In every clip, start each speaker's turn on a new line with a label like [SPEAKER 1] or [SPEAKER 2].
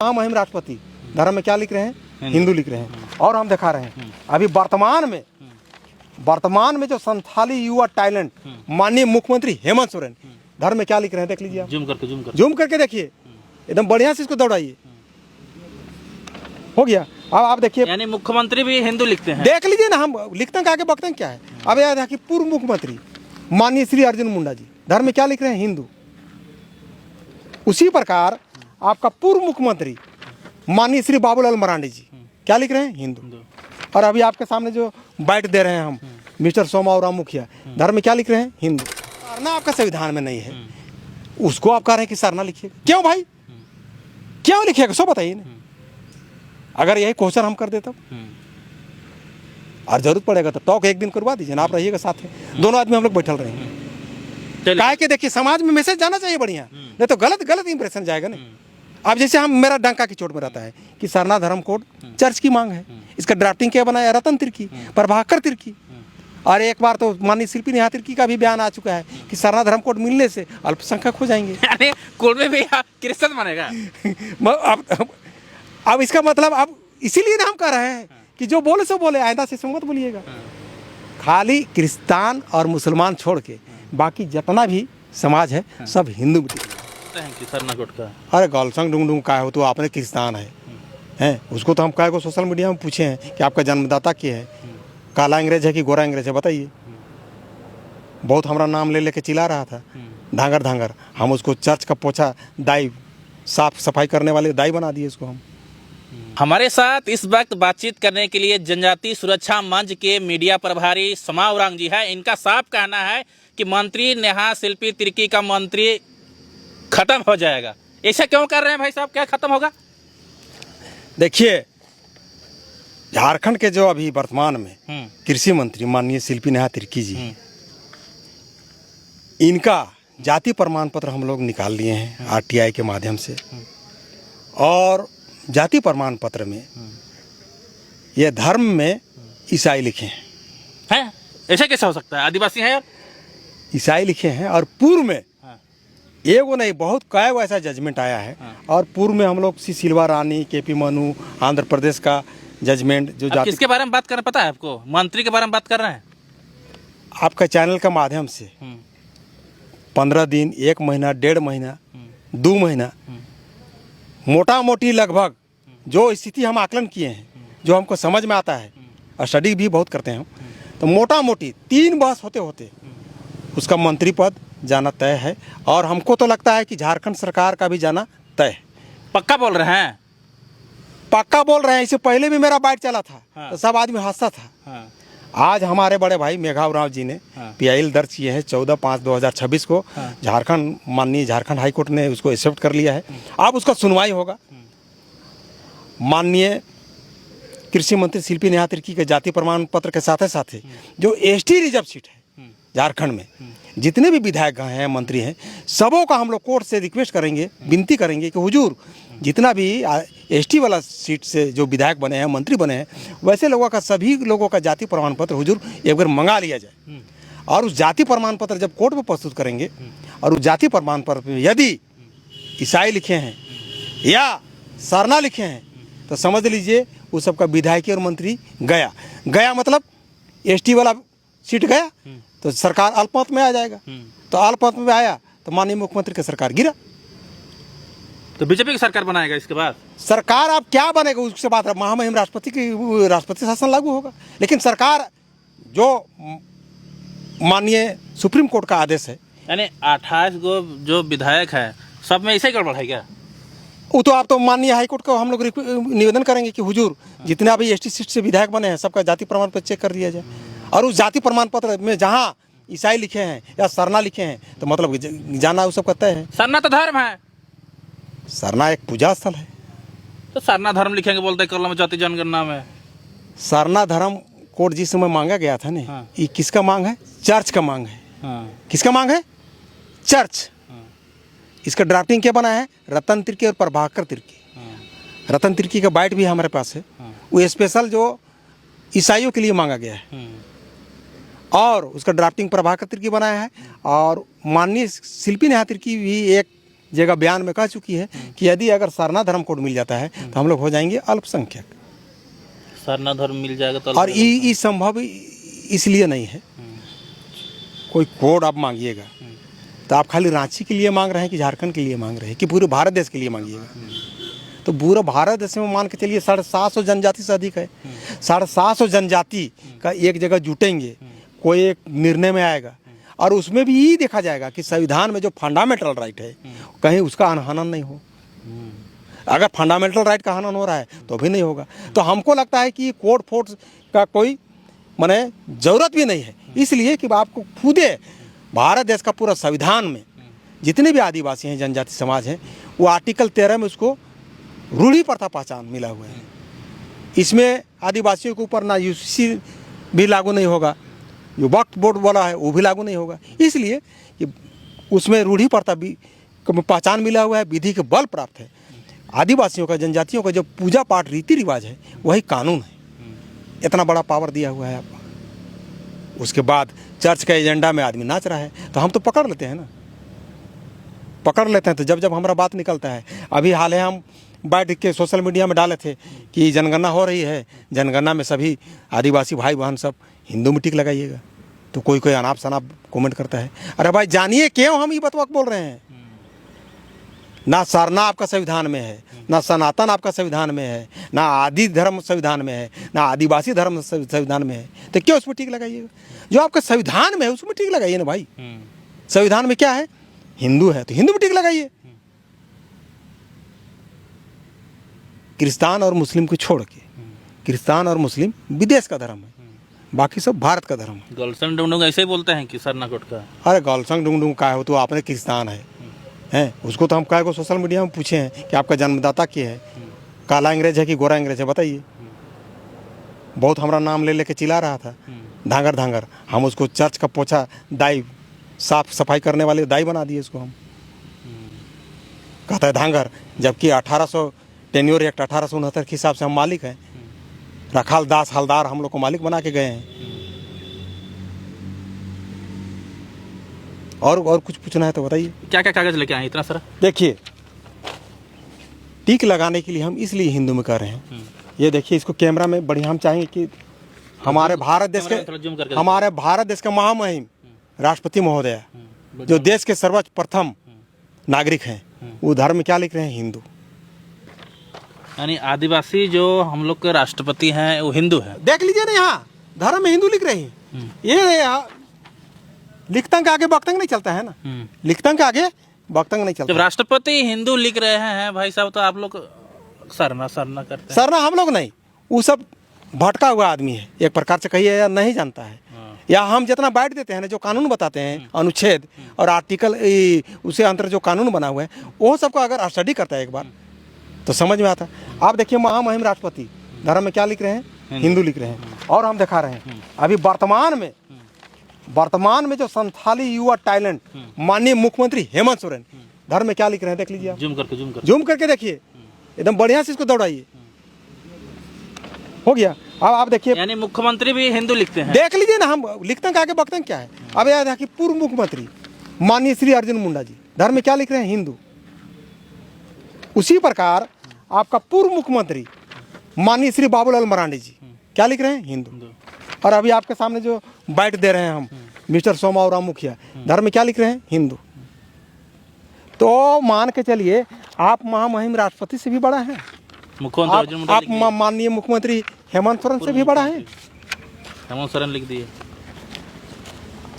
[SPEAKER 1] महामहिम राष्ट्रपति धर्म में क्या लिख रहे हैं? हिंदू लिख रहे हैं। और हम दिखा रहे हैं अभी वर्तमान में जो संथाली युवा टैलेंट माननीय मुख्यमंत्री हेमंत सोरेन धर्म में क्या लिख रहे हैं, देख लीजिए आप। जूम करके देखिए, एकदम बढ़िया से इसको दौड़ाइए। हो गया। अब आप देखिए,
[SPEAKER 2] यानी मुख्यमंत्री भी हिंदू लिखते हैं।
[SPEAKER 1] देख लीजिए ना, हम लिखते हैं आगे बकते हैं क्या है। अब याद है कि पूर्व मुख्यमंत्री माननीय श्री अर्जुन मुंडा जी धर्म में क्या लिख रहे हैं? हिंदू। उसी प्रकार आपका पूर्व मुख्यमंत्री माननीय श्री बाबूलाल मरांडी जी क्या लिख रहे हैं? हिंदू। और अभी आपके सामने जो बाइट दे रहे हैं हम मिस्टर सोमावराम मुखिया धर्म में क्या लिख रहे हैं? हिंदू। सरना आपका संविधान में नहीं है, उसको आप कह रहे हैं कि सरना लिखिएगा। क्यों भाई, क्यों लिखिएगा? सो बताइए ना। अगर यही क्वेश्चन हम कर देते और जरूरत पड़ेगा तो टॉक एक दिन करवा दीजिए ना, आप रहिएगा साथ में, दोनों आदमी हम लोग बैठल रहेंगे। काहे के देखिए समाज में मैसेज जाना चाहिए बढ़िया, नहीं तो गलत इंप्रेशन जाएगा ना। अब जैसे हम, मेरा डंका की चोट में रहता है कि सरना धर्म कोड चर्च की मांग है, इसका ड्राफ्टिंग क्या बनाया? रतन तिर्की, प्रभाकर तिर्की। और एक बार तो माननीय शिल्पी नेहा तिर्की का भी बयान आ चुका है कि सरना धर्म कोड मिलने से अल्पसंख्यक हो जाएंगे।
[SPEAKER 2] यानी कोड में भी क्रिश्चियन बनेगा।
[SPEAKER 1] अब इसका मतलब, अब इसीलिए ना हम कह रहे हैं कि जो बोले सो बोले, आइंदा से मत बोलिएगा। खाली क्रिस्तान और मुसलमान छोड़ के बाकी जितना भी समाज है सब हिंदू
[SPEAKER 2] सरना कोड का।
[SPEAKER 1] अरे गलसंग डूंग डूंग का हो तो आपने क्रिस्तान है उसको तो हम कहे को सोशल मीडिया में पूछे हैं कि आपका जन्मदाता क्या है, काला अंग्रेज है कि गोरा अंग्रेज है, बताइए। बहुत हमारा नाम ले लेके चिल्ला रहा था, धांगर धांगर। हम उसको चर्च का पोछा दाई, साफ सफाई करने वाले दाई बना दिए इसको हम।
[SPEAKER 2] हमारे साथ इस वक्त बातचीत करने के लिए जनजाति सुरक्षा मंच के मीडिया प्रभारी सोमावराम जी है। इनका साफ कहना है कि मंत्री नेहा शिल्पी तिर्की का मंत्री खत्म हो जाएगा। ऐसा क्यों कर रहे हैं भाई साहब, क्या खत्म होगा?
[SPEAKER 1] देखिए, झारखंड के जो अभी वर्तमान में कृषि मंत्री माननीय शिल्पी नेहा तिर्की जी, इनका जाति प्रमाण पत्र हम लोग निकाल लिए हैं आरटीआई के माध्यम से। और जाति प्रमाण पत्र में ये धर्म में ईसाई लिखे हैं।
[SPEAKER 2] ऐसा कैसे हो सकता है? आदिवासी है यार,
[SPEAKER 1] ईसाई लिखे हैं। और पूर्व में एगो नहीं बहुत कई ऐसा जजमेंट आया है। और पूर्व में हम लोग सिल्वा रानी, केपी मनु, आंध्र प्रदेश का जजमेंट जो जाति।
[SPEAKER 2] किसके बारे में बात कर रहे हैं पता है आपको? मंत्री के बारे में बात कर रहे हैं।
[SPEAKER 1] आपका चैनल का माध्यम से 15 दिन, 1 महीना, 1.5 महीना, 2 महीना, मोटा मोटी लगभग जो स्थिति हम आकलन किए हैं, जो हमको समझ में आता है और स्टडी भी बहुत करते हैं, तो मोटा मोटी 3 बहस होते होते उसका मंत्री पद जाना तय है। और हमको तो लगता है कि झारखंड सरकार का भी जाना तय है।
[SPEAKER 2] पक्का बोल रहे हैं?
[SPEAKER 1] पक्का बोल रहे हैं। इससे पहले भी मेरा बाइट चला था तो सब आदमी हंसता था। आज हमारे बड़े भाई मेघाव राव जी ने PIL दर्ज किए हैं 14/5/2026 को। झारखंड, माननीय झारखंड हाईकोर्ट ने उसको एक्सेप्ट कर लिया है। अब उसका सुनवाई होगा। माननीय कृषि मंत्री शिल्पी नेहा तिर्की के जाति प्रमाण पत्र के साथ साथ जो ST रिजर्व सीट है झारखंड में, जितने भी विधायक हैं, मंत्री हैं, सबों का हम लोग कोर्ट से रिक्वेस्ट करेंगे, विनती करेंगे कि हुजूर जितना भी ST वाला सीट से जो विधायक बने हैं, मंत्री बने हैं, वैसे लोगों का, सभी लोगों का जाति प्रमाण पत्र हुजूर एक बार मंगा लिया जाए। और उस जाति प्रमाण पत्र जब कोर्ट में प्रस्तुत करेंगे और उस जाति प्रमाण पत्र में यदि ईसाई लिखे हैं या सरना लिखे हैं तो समझ लीजिए उस सबका विधायकी और मंत्री गया मतलब ST वाला सीट गया तो सरकार अल्पमत में आ जाएगा। तो अल्पमत में आया तो माननीय मुख्यमंत्री की सरकार गिरा,
[SPEAKER 2] तो बीजेपी की सरकार बनाएगा। इसके बाद
[SPEAKER 1] सरकार अब क्या बनेगा उससे बात है। महामहिम राष्ट्रपति शासन लागू होगा। लेकिन सरकार जो माननीय सुप्रीम कोर्ट का आदेश है,
[SPEAKER 2] यानी 28 गो जो विधायक है सब में ऐसे ही गड़बड़ है क्या?
[SPEAKER 1] वो तो आप तो माननीय हाईकोर्ट को हम लोग निवेदन करेंगे कि हुजूर जितने अभी ST सीट से विधायक बने हैं सबका जाति प्रमाण पत्र चेक कर दिया जाए। और उस जाति प्रमाण पत्र में जहाँ ईसाई लिखे हैं या सरना लिखे हैं तो मतलब जाना उस सब का तय है।
[SPEAKER 2] सरना तो धर्म है।
[SPEAKER 1] सरना एक पूजा स्थल है।
[SPEAKER 2] तो सरना धर्म लिखेंगे बोलते कलम जाति जनगणना में।
[SPEAKER 1] सरना धर्म कोड जिस समय मांगा गया था ना, ये किसका मांग है? चर्च का मांग है। किसका मांग है? चर्च। इसका ड्राफ्टिंग क्या बना है? रतन तिर्की और प्रभाकर तिर्की। रतन तिर्की का बाइट भी हमारे पास है। वो स्पेशल जो ईसाइयों के लिए मांगा गया है और उसका ड्राफ्टिंग प्रभाकर तिर्की बनाया है। और माननीय शिल्पी नेहा तिर्की भी एक जगह बयान में कह चुकी है कि यदि अगर सरना धर्म कोड मिल जाता है तो हम लोग हो जाएंगे अल्पसंख्यक।
[SPEAKER 2] सरना धर्म मिल जाएगा तो
[SPEAKER 1] और ये संभव इसलिए नहीं है। कोई कोड आप मांगिएगा तो आप खाली रांची के लिए मांग रहे हैं कि झारखंड के लिए मांग रहे हैं कि पूरे भारत देश के लिए मांगिएगा? तो पूरा भारत देश में मान के चलिए 750 जनजाति से अधिक है। 750 जनजाति का एक जगह जुटेंगे, कोई एक निर्णय में आएगा और उसमें भी यही देखा जाएगा कि संविधान में जो फंडामेंटल राइट है कहीं उसका हनन नहीं हो। अगर फंडामेंटल राइट का हनन हो रहा है तो भी नहीं होगा। तो हमको लगता है कि कोड फोर्स का कोई माने ज़रूरत भी नहीं है, इसलिए कि आपको खुदे भारत देश का पूरा संविधान में जितने भी आदिवासी हैं, जनजाति समाज हैं, वो आर्टिकल 13 में उसको रूढ़ी प्रथा पहचान मिला हुआ है। इसमें आदिवासियों के ऊपर ना यूसीसी भी लागू नहीं होगा, जो वक्फ बोर्ड वाला है वो भी लागू नहीं होगा, इसलिए कि उसमें रूढ़ी प्रथा भी पहचान मिला हुआ है, विधि के बल प्राप्त है। आदिवासियों का, जनजातियों का जो पूजा पाठ रीति रिवाज है वही कानून है। इतना बड़ा पावर दिया हुआ है आपको। उसके बाद चर्च का एजेंडा में आदमी नाच रहा है तो हम तो पकड़ लेते हैं ना, पकड़ लेते हैं। तो जब हमारा बात निकलता है, अभी हाल है हम बैठ के सोशल मीडिया में डाले थे कि जनगणना हो रही है, जनगणना में सभी आदिवासी भाई बहन सब हिंदू में टिक लगाइएगा, तो कोई अनाप शनाप कमेंट करता है। अरे भाई जानिए क्यों हम ये बतवक बोल रहे हैं? ना सरना आपका संविधान में है, ना सनातन आपका संविधान में है, ना आदि धर्म संविधान में है, ना आदिवासी धर्म संविधान में है, तो क्यों उसमें टिक लगाइएगा? जो आपका संविधान में है उसमें टिक लगाइए ना भाई। संविधान में क्या है? हिंदू है तो हिंदू में टिक लगाइए। क्रिस्तान और मुस्लिम को छोड़ के, क्रिस्तान और मुस्लिम विदेश का धर्म है, बाकी सब भारत का धर्म है।
[SPEAKER 2] गलसन डुंगडुंग ऐसे ही बोलते हैं कि सरना कोड का।
[SPEAKER 1] अरे गलसन डुंगडुंग का है तो आपने क्रिस्तान है उसको तो हम क्या को सोशल मीडिया में पूछे हैं कि आपका जन्मदाता क्या है, काला अंग्रेज है कि गोरा अंग्रेज है, बताइए। बहुत हमारा नाम ले लेके चिल्ला रहा था, धांगर धांगर। हम उसको चर्च का पोछा दाई, साफ सफाई करने वाले दाई बना दिए उसको हम। कहता है धांगर, जबकि 1800 टेन्योर एक्ट 1869 के हिसाब से हम मालिक हैं। रखाल दास हलदार हम लोग को मालिक बना के गए हैं। और कुछ पूछना है तो बताइए।
[SPEAKER 2] क्या क्या कागज लेके आए इतना सारा?
[SPEAKER 1] देखिए, टिक लगाने के लिए हम इसलिए हिंदू में कर रहे हैं। ये देखिए, इसको कैमरा में बढ़िया हम चाहेंगे कि हमारे भारत देश के महामहिम राष्ट्रपति महोदय जो देश के सर्वप्रथम नागरिक हैं, वो धर्म में क्या लिख रहे हैं? हिंदू।
[SPEAKER 2] यानी आदिवासी जो हम लोग के राष्ट्रपति हैं वो हिंदू है।
[SPEAKER 1] देख लीजिए ना, यहाँ धर्म में हिंदू लिख रहे हैं। ये लिखतंग के आगे बख्तंग नहीं चलता है ना, लिखतंग के आगे बख्तंग नहीं चलता।
[SPEAKER 2] जब राष्ट्रपति हिंदू लिख रहे हैं भाई साहब, तो आप लोग सरना करते हैं?
[SPEAKER 1] सरना हम लोग नहीं, वो सब भटका हुआ आदमी है एक प्रकार से, कहिए या नहीं जानता है। या हम जितना बैठ देते हैं ना, जो कानून बताते हैं अनुच्छेद और आर्टिकल उसे अंतर जो कानून बना हुआ है, वो सबको अगर स्टडी करता है एक बार तो समझ में आता है। आप देखिए, महामहिम राष्ट्रपति धर्म में क्या लिख रहे हैं? हिंदू लिख रहे हैं। और हम दिखा रहे हैं अभी वर्तमान में जो संथाली युवा टैलेंट माननीय मुख्यमंत्री हेमंत सोरेन धर्म में क्या लिख रहे हैं? देख लीजिए आप, जूम करके देखिए, एकदम बढ़िया से इसको दौड़ाइए। हो गया। अब आप देखिए,
[SPEAKER 2] यानी मुख्यमंत्री भी हिंदू लिखते हैं।
[SPEAKER 1] देख लीजिए ना, हम लिखते हैं आगे बख्तंग क्या है। अब याद है कि पूर्व मुख्यमंत्री माननीय श्री अर्जुन मुंडा जी धर्म में क्या लिख रहे हैं? हिंदू। उसी प्रकार आपका पूर्व मुख्यमंत्री माननीय श्री बाबूलाल मरांडी जी क्या लिख रहे हैं? हिंदू। और अभी आपके सामने जो बाइट दे रहे हैं हम, मिस्टर सोमावराम मुखिया धर्म में क्या लिख रहे हैं? हिंदू। तो मान के चलिए, आप महामहिम राष्ट्रपति से भी बड़ा हैं, आप माननीय मुख्यमंत्री हेमंत सोरेन से भी बड़ा है।
[SPEAKER 2] हेमंत सोरेन लिख दिए।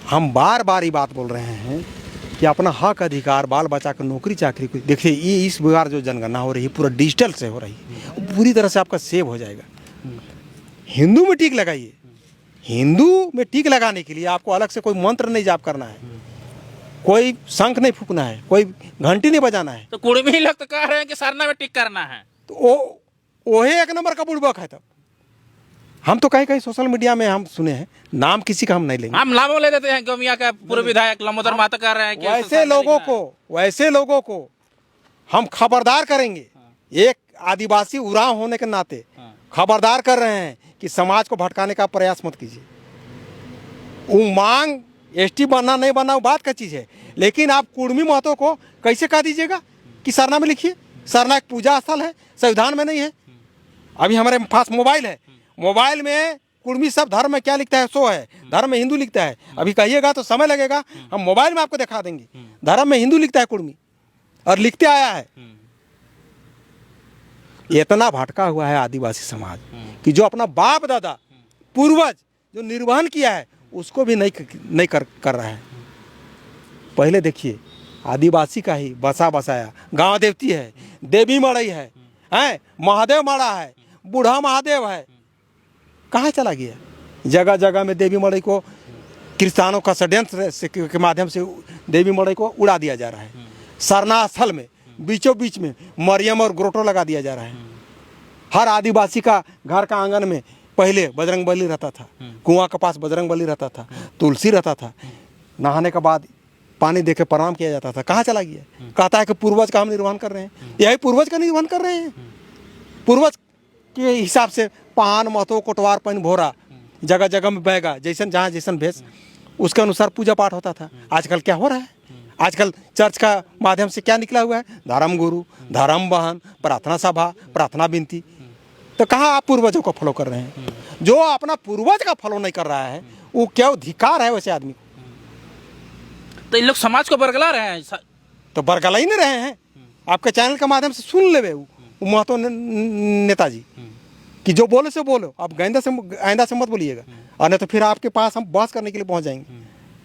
[SPEAKER 1] हम बार बार ये बात बोल रहे हैं कि अपना हक अधिकार, बाल बच्चा का नौकरी चाकरी को देखिए। ये इस बार जो जनगणना हो रही है पूरा डिजिटल से हो रही है, पूरी तरह से आपका सेव हो जाएगा। हिंदू में टिक लगाइए। हिंदू में टिक लगाने के लिए आपको अलग से कोई मंत्र नहीं जाप करना है, कोई शंख नहीं फूकना है, कोई घंटी नहीं बजाना है।
[SPEAKER 2] तो कुड़मी लोग तो कह रहे हैं कि सरना में टिक करना है,
[SPEAKER 1] तो वही एक नंबर का बुड़बक है। तब हम तो कहीं सोशल मीडिया में हम सुने हैं, नाम किसी का हम नहीं लेंगे,
[SPEAKER 2] हम नाम ले देते हैं। गोमिया का पूर्व विधायक लंबोदर महतो कह रहे हैं कि
[SPEAKER 1] वैसे लोगों को हम खबरदार करेंगे। एक आदिवासी उरांव होने के नाते खबरदार कर रहे हैं कि समाज को भटकाने का प्रयास मत कीजिए। उमंग एसटी बनना नहीं बनना वो बात का चीज़ है, लेकिन आप कुर्मी महतो को कैसे कह दीजिएगा कि सरना में लिखिए? सरना एक पूजा स्थल है, संविधान में नहीं है। अभी हमारे पास मोबाइल है, मोबाइल में कुर्मी सब धर्म में क्या लिखता है सो है, धर्म में हिंदू लिखता है। अभी कहिएगा तो समय लगेगा, हम मोबाइल में आपको दिखा देंगे। धर्म में हिंदू लिखता है कुर्मी, और लिखते आया है। इतना भटका हुआ है आदिवासी समाज कि जो अपना बाप दादा पूर्वज जो निर्वहन किया है उसको भी नहीं कर रहा है। पहले देखिए, आदिवासी का ही बसा बसाया गांव देवती है, देवी मड़ई है, महादेव मड़ा है, बूढ़ा महादेव है, कहाँ चला गया? जगह जगह में देवी मड़ई को किसानों का षड्यंत्र के माध्यम से देवी मड़ई को उड़ा दिया जा रहा है। सरना स्थल में बीचों बीच में मरियम और ग्रोटो लगा दिया जा रहा है। हर आदिवासी का घर का आंगन में पहले बजरंग बली रहता था, कुआं के पास बजरंग बली रहता था, तुलसी रहता था, नहाने के बाद पानी देके प्रणाम किया जाता था। कहाँ चला गया? कहता है कि पूर्वज का हम निर्वहन कर रहे हैं। यही पूर्वज का निर्वहन कर रहे हैं। पूर्वज के हिसाब से पान महतो कोटवार पन भोरा जगह जगह में बहेगा, जैसन जहाँ जैसन भेष उसके अनुसार पूजा पाठ होता था। आजकल क्या हो रहा है? आजकल चर्च का माध्यम से क्या निकला हुआ है? धर्म गुरु, धर्म बहन, प्रार्थना सभा, प्रार्थना विनती। तो कहाँ आप पूर्वजों को फॉलो कर रहे हैं? जो अपना पूर्वज का फॉलो नहीं कर रहा है वो क्या अधिकार है वैसे आदमी को?
[SPEAKER 2] तो इन लोग समाज को बरगला रहे हैं।
[SPEAKER 1] तो बरगला ही नहीं रहे हैं। आपके चैनल के माध्यम से सुन ले वो महतो नेताजी कि जो बोले से बोलो, आप आइंदा से मत बोलिएगा, और नहीं तो फिर आपके पास हम बहस करने के लिए पहुंच जाएंगे।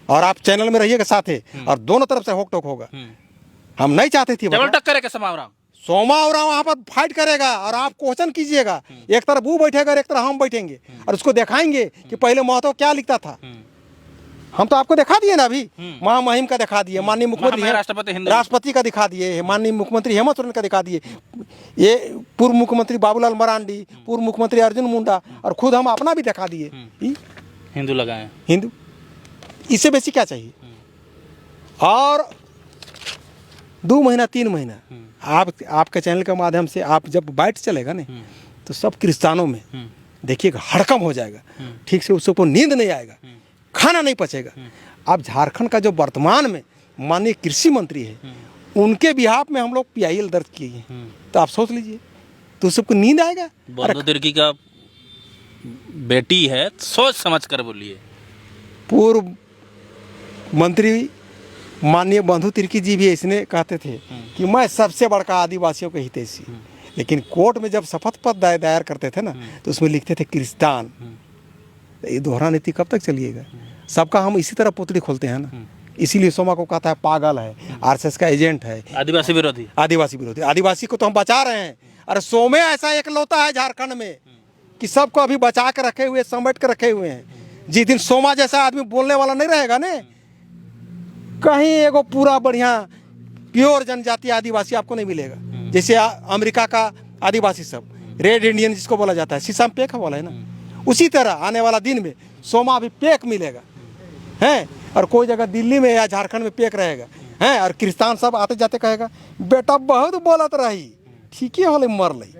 [SPEAKER 1] और आप चैनल में रहिएगा साथे, और दोनों तरफ से होक टोक होगा। हम नहीं चाहते थे
[SPEAKER 2] डबल टक्कर है
[SPEAKER 1] सोमा और वहाँ पर फाइट करेगा, और आप क्वेश्चन कीजिएगा। एक तरफ वो बैठेगा और एक तरफ हम बैठेंगे, और उसको दिखाएंगे कि पहले महतो क्या लिखता था। हम तो आपको दिखा दिए ना, अभी महामहिम का दिखा दिए, माननीय मुख्यमंत्री राष्ट्रपति का दिखा दिए, माननीय मुख्यमंत्री हेमंत सोरेन का दिखा दिए, ये पूर्व मुख्यमंत्री बाबूलाल मरांडी, पूर्व मुख्यमंत्री अर्जुन मुंडा, और खुद हम अपना भी दिखा दिए।
[SPEAKER 2] हिंदू लगाए,
[SPEAKER 1] हिंदू, इससे बेसी क्या चाहिए? और 2 महीना 3 महीना आपके चैनल के माध्यम से आप जब बाइट चलेगा ना, तो सब क्रिस्तानों में देखिएगा हड़कम हो जाएगा। ठीक से उसको नींद नहीं आएगा, खाना नहीं पचेगा। अब झारखंड का जो वर्तमान में माननीय कृषि मंत्री है, उनके बिहाफ में हम लोग PIL दर्ज किए हैं। तो आप सोच लीजिए, तो सबको नींद आएगा?
[SPEAKER 2] बंधु तिर्की का बेटी है, सोच समझ कर बोलिए।
[SPEAKER 1] पूर्व मंत्री माननीय बंधु तिर्की जी भी इसने कहते थे कि मैं सबसे बड़का आदिवासियों के हितैषी, लेकिन कोर्ट में जब शपथ पत्र दायर करते थे ना, तो उसमें लिखते थे क्रिस्तान। ये दोहरा नीति कब तक चलिएगा? सबका हम इसी तरह पुतली खोलते हैं ना। इसीलिए सोमा को कहता है पागल है, RSS का एजेंट है,
[SPEAKER 2] आदिवासी विरोधी।
[SPEAKER 1] आदिवासी को तो हम बचा रहे हैं। अरे सोमे ऐसा एक लौता है झारखंड में कि सबको अभी बचा के रखे हुए, समेट के रखे हुए हैं। जिस दिन सोमा जैसा आदमी बोलने वाला नहीं रहेगा ना, कहीं एगो पूरा बढ़िया प्योर जनजाति आदिवासी आपको नहीं मिलेगा। जैसे अमेरिका का आदिवासी सब रेड इंडियन जिसको बोला जाता है, शीशम पेक वाला है ना, उसी तरह आने वाला दिन में सोमा भी पेक मिलेगा हैं। और कोई जगह दिल्ली में या झारखंड में पेक रहेगा हैं, और क्रिस्तान सब आते जाते कहेगा बेटा बहुत बोलत रही, ठीक है होले मर लई।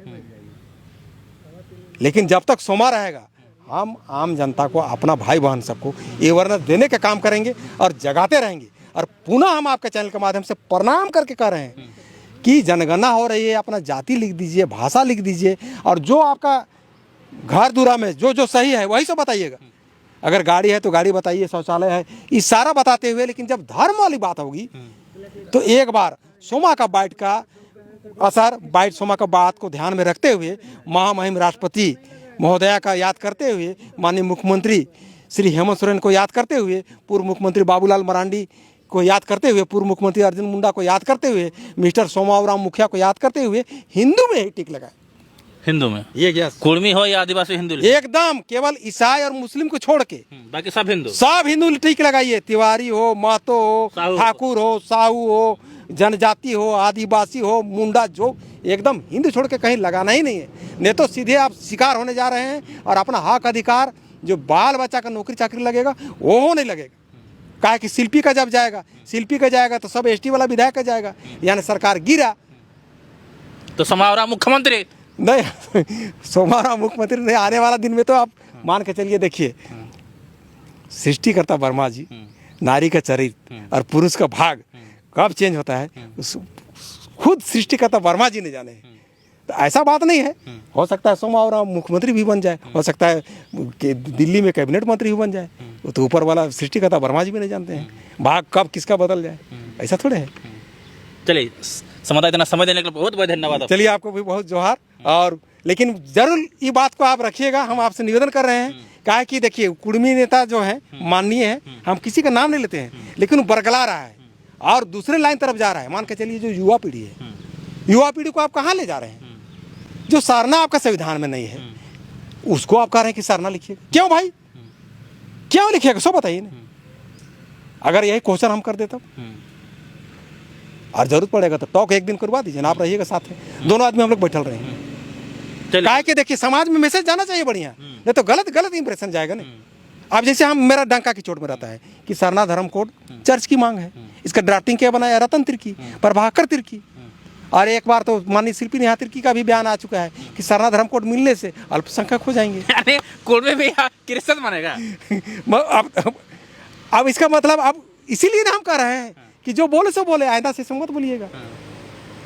[SPEAKER 1] लेकिन जब तक सोमा रहेगा, हम आम जनता को, अपना भाई बहन सबको अवेयरनेस देने का काम करेंगे और जगाते रहेंगे। और पुनः हम आपके चैनल के माध्यम से प्रणाम करके कह रहे हैं कि जनगणना हो रही है, अपना जाति लिख दीजिए, भाषा लिख दीजिए, और जो आपका घर दूरा में जो जो सही है वही सब बताइएगा। अगर गाड़ी है तो गाड़ी बताइए, शौचालय है, ये सारा बताते हुए। लेकिन जब धर्म वाली बात होगी तो एक बार सोमा का बाइट का असर, बाइट सोमा का बात को ध्यान में रखते हुए, महामहिम राष्ट्रपति महोदया का याद करते हुए, माननीय मुख्यमंत्री श्री हेमंत सोरेन को याद करते हुए, पूर्व मुख्यमंत्री बाबूलाल मरांडी को याद करते हुए, पूर्व मुख्यमंत्री अर्जुन मुंडा को याद करते हुए, मिस्टर सोमावराम मुखिया को याद करते हुए, हिंदू में ही टिक लगाए।
[SPEAKER 2] हिंदू में
[SPEAKER 1] ये क्या?
[SPEAKER 2] कुर्मी हो या आदिवासी हिंदू,
[SPEAKER 1] एकदम केवल ईसाई और मुस्लिम को छोड़ के
[SPEAKER 2] बाकी सब हिंदू,
[SPEAKER 1] सब हिंदू टिक लगाइए। तिवारी हो, महतो हो, ठाकुर हो, साहू हो, जनजाति हो, आदिवासी हो, मुंडा, जो एकदम हिंदू छोड़ के कहीं लगाना ही नहीं है। नहीं तो सीधे आप शिकार होने जा रहे हैं, और अपना हक अधिकार जो बाल बच्चा का नौकरी चाकरी लगेगा वो नहीं लगेगा। काहे कि शिल्पी का जब जाएगा, शिल्पी का जाएगा तो सब ST वाला विधायक का जाएगा, यानी सरकार गिरा
[SPEAKER 2] तो सोमावराम मुख्यमंत्री
[SPEAKER 1] नहीं। सोमावराम मुख्यमंत्री नहीं, आने वाला दिन में तो आप मान के चलिए। देखिए, सृष्टिकर्ता वर्मा जी नारी का चरित्र और पुरुष का भाग कब चेंज होता है खुद सृष्टिकर्ता वर्मा जी ने जाने हैं। तो ऐसा बात नहीं है, हो सकता है सोमावराम मुख्यमंत्री भी बन जाए, हो सकता है कि दिल्ली में कैबिनेट मंत्री भी बन जाए, वो तो ऊपर वाला सृष्टिकर्ता वर्मा जी भी नहीं जानते हैं भाग कब किसका बदल जाए, ऐसा थोड़े है।
[SPEAKER 2] चलिए समुदाय इतना समय देने के लिए बहुत बहुत धन्यवाद।
[SPEAKER 1] चलिए आपको भी बहुत जोहार। और लेकिन जरूर ये बात को आप रखिएगा, हम आपसे निवेदन कर रहे हैं, क्या है कि देखिए कुर्मी नेता जो है माननीय है, हम किसी का नाम नहीं लेते हैं, लेकिन वो बरगला रहा है और दूसरे लाइन तरफ जा रहा है। मान के चलिए जो युवा पीढ़ी है, युवा पीढ़ी को आप कहाँ ले जा रहे हैं? जो सरना आपका संविधान में नहीं है उसको आप कह रहे हैं कि सरना लिखिएगा। क्यों भाई, क्यों लिखिएगा सो बताइए ना। अगर यही क्वेश्चन हम कर देता और जरूरत पड़ेगा तो टॉक एक दिन करवा दीजिए ना, आप रहिएगा साथ में, दोनों आदमी हम लोग बैठल रहे हैं। काहे कि देखिए समाज में मैसेज जाना चाहिए बढ़िया, नहीं तो गलत इंप्रेशन जाएगा ना। अब जैसे हम मेरा डंका की चोट में रहता है कि सरना धर्म कोड चर्च की मांग है, इसका ड्राफ्टिंग क्या बनाया रतन तिर्की, प्रभाकर तिर्की, और एक बार तो माननीय शिल्पी नेहा तिर्की का भी बयान आ चुका है कि सरना धर्म कोड मिलने से अल्पसंख्यक हो जाएंगे।
[SPEAKER 2] अरे कोड में भी क्रिश्चियन बनेगा।
[SPEAKER 1] अब इसका मतलब अब इसीलिए ना हम कह रहे हैं कि जो बोले सो बोले, आइंदा से मत बोलिएगा।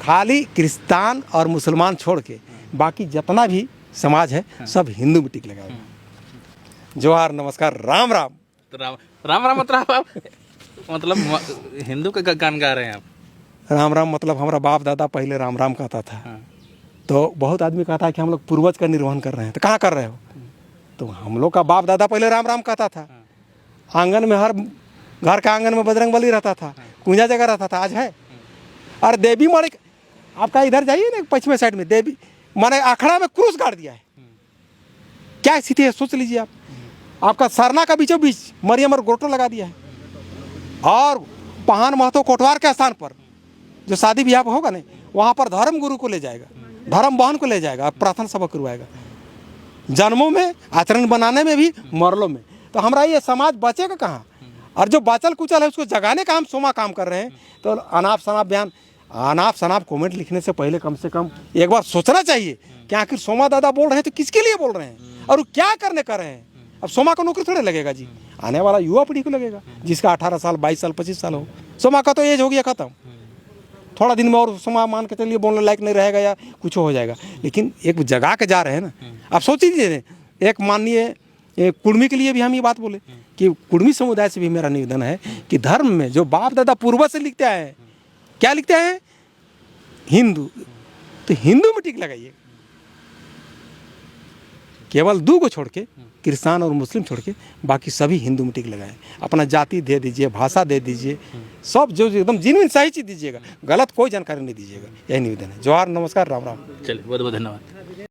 [SPEAKER 1] खाली क्रिस्तान और मुसलमान छोड़ के बाकी जितना भी समाज है सब हिंदू में टिक लगाए। जोहार, नमस्कार, राम राम।
[SPEAKER 2] तो राम राम मतलब आप मतलब हिंदू का गान गा रहे हैं आप?
[SPEAKER 1] राम राम मतलब हमारा बाप दादा पहले राम राम कहता था। तो बहुत आदमी कहता है कि हम लोग पूर्वज का निर्वहन कर रहे हैं, तो कहाँ कर रहे हो? तो हम लोग का बाप दादा पहले राम राम कहता था। आंगन में हर घर का आंगन में बजरंग बली रहता था, कुंजा जगह रहता था, आज है। और देवी मारे आपका इधर जाइए ना पश्चिमी साइड में, देवी माने अखड़ा में क्रूस गाड़ दिया है। क्या स्थिति है सोच लीजिए आप। आपका सरना का बीचों बीच मरियम और गोटो लगा दिया है। और पहान महतो कोटवार के स्थान पर जो शादी ब्याह होगा ना, वहाँ पर धर्म गुरु को ले जाएगा, धर्म बहन को ले जाएगा, प्रार्थना सभा करवाएगा। जन्मों में, आचरण बनाने में भी, मरलों में। तो हमारा ये समाज बचेगा कहाँ? और जो बाचल कुचल है उसको जगाने का हम सोमा काम कर रहे हैं। तो अनाप शनाप बयान, अनाप शनाप कमेंट लिखने से पहले कम से कम एक बार सोचना चाहिए कि आखिर सोमा दादा बोल रहे हैं तो किसके लिए बोल रहे हैं और वो क्या करने कर रहे हैं। अब सोमा को नौकरी थोड़े लगेगा जी, आने वाला युवा पीढ़ी को लगेगा जिसका 18 साल 22 साल 25 साल हो। सोमा का तो एज हो गया खत्म, थोड़ा दिन में और सोमा मान के चलिए बोलने लायक नहीं रहेगा या कुछ हो जाएगा। लेकिन एक जगा के जा रहे हैं ना। आप सोच लीजिए, एक माननीय कुर्मी के लिए भी हम ये बात बोले कि कुर्मी समुदाय से भी मेरा निवेदन है कि धर्म में जो बाप दादा पूर्वज से लिखते हैं, क्या लिखते हैं? हिंदू। तो हिंदू में टिक लगाइए। केवल 2 को छोड़ के, क्रिस्तान और मुस्लिम छोड़ के बाकी सभी हिंदू में टिक लगाएं। अपना जाति दे दीजिए, भाषा दे दीजिए, सब जो एकदम जेन्युइन सही चीज़ दीजिएगा, गलत कोई जानकारी नहीं दीजिएगा। यही निवेदन है। जोहार, नमस्कार, राम राम।
[SPEAKER 2] चलिए बहुत बहुत धन्यवाद।